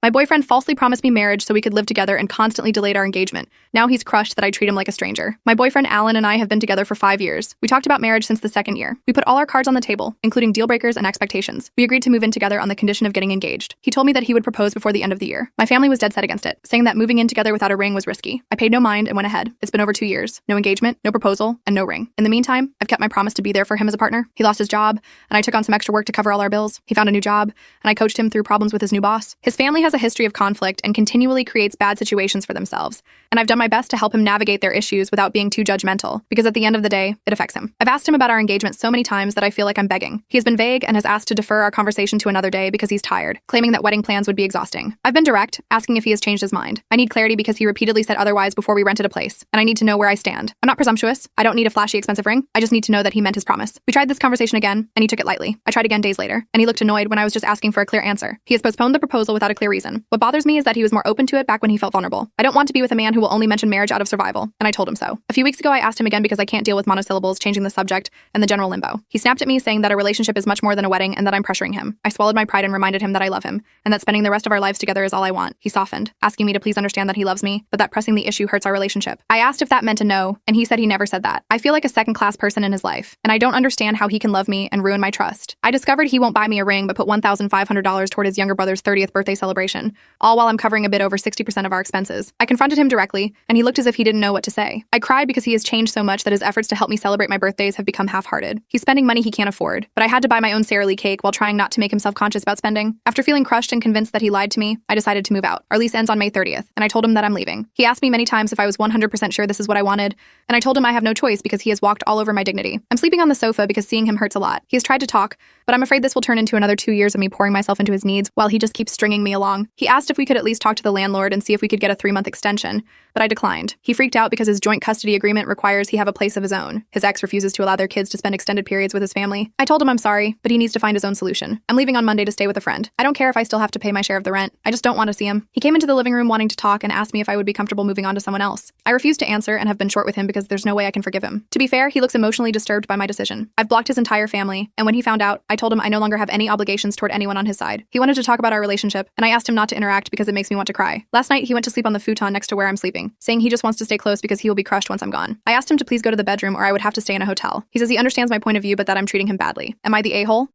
My boyfriend falsely promised me marriage so we could live together and constantly delayed our engagement. Now he's crushed that I treat him like a stranger. My boyfriend Alan and I have been together for 5 years. We talked about marriage since the second year. We put all our cards on the table, including deal breakers and expectations. We agreed to move in together on the condition of getting engaged. He told me that he would propose before the end of the year. My family was dead set against it, saying that moving in together without a ring was risky. I paid no mind and went ahead. It's been over 2 years. No engagement, no proposal, and no ring. In the meantime, I've kept my promise to be there for him as a partner. He lost his job, and I took on some extra work to cover all our bills. He found a new job, and I coached him through problems with his new boss. His family has a history of conflict and continually creates bad situations for themselves, and I've done my best to help him navigate their issues without being too judgmental, because at the end of the day, it affects him. I've asked him about our engagement so many times that I feel like I'm begging. He has been vague and has asked to defer our conversation to another day because he's tired, claiming that wedding plans would be exhausting. I've been direct, asking if he has changed his mind. I need clarity because he repeatedly said otherwise before we rented a place, and I need to know where I stand. I'm not presumptuous. I don't need a flashy, expensive ring. I just need to know that he meant his promise. We tried this conversation again, and he took it lightly. I tried again days later, and he looked annoyed when I was just asking for a clear answer. He has postponed the proposal without a clear reason. What bothers me is that he was more open to it back when he felt vulnerable. I don't want to be with a man who will only mention marriage out of survival, and I told him so. A few weeks ago, I asked him again because I can't deal with monosyllables, changing the subject, and the general limbo. He snapped at me saying that a relationship is much more than a wedding and that I'm pressuring him. I swallowed my pride and reminded him that I love him, and that spending the rest of our lives together is all I want. He softened, asking me to please understand that he loves me, but that pressing the issue hurts our relationship. I asked if that meant a no, and he said he never said that. I feel like a second-class person in his life, and I don't understand how he can love me and ruin my trust. I discovered he won't buy me a ring but put $1,500 toward his younger brother's 30th birthday celebration, all while I'm covering a bit over 60% of our expenses. I confronted him directly, and he looked as if he didn't know what to say. I cried because he has changed so much that his efforts to help me celebrate my birthdays have become half-hearted. He's spending money he can't afford, but I had to buy my own Sara Lee cake while trying not to make him self-conscious about spending. After feeling crushed and convinced that he lied to me, I decided to move out. Our lease ends on May 30th, and I told him that I'm leaving. He asked me many times if I was 100% sure this is what I wanted, and I told him I have no choice because he has walked all over my dignity. I'm sleeping on the sofa because seeing him hurts a lot. He has tried to talk, but I'm afraid this will turn into another 2 years of me pouring myself into his needs while he just keeps stringing me along. He asked if we could at least talk to the landlord and see if we could get a 3-month extension, but I declined. He freaked out because his joint custody agreement requires he have a place of his own. His ex refuses to allow their kids to spend extended periods with his family. I told him I'm sorry, but he needs to find his own solution. I'm leaving on Monday to stay with a friend. I don't care if I still have to pay my share of the rent. I just don't want to see him. He came into the living room wanting to talk and asked me if I would be comfortable moving on to someone else. I refused to answer and have been short with him because there's no way I can forgive him. To be fair, he looks emotionally disturbed by my decision. I've blocked his entire family, and when he found out, I told him I no longer have any obligations toward anyone on his side. He wanted to talk about our relationship, and I asked him not to interact because it makes me want to cry. Last night, he went to sleep on the futon next to where I'm sleeping, saying he just wants to stay close because he will be crushed once I'm gone. I asked him to please go to the bedroom or I would have to stay in a hotel. He says he understands my point of view, but that I'm treating him badly. Am I the a-hole?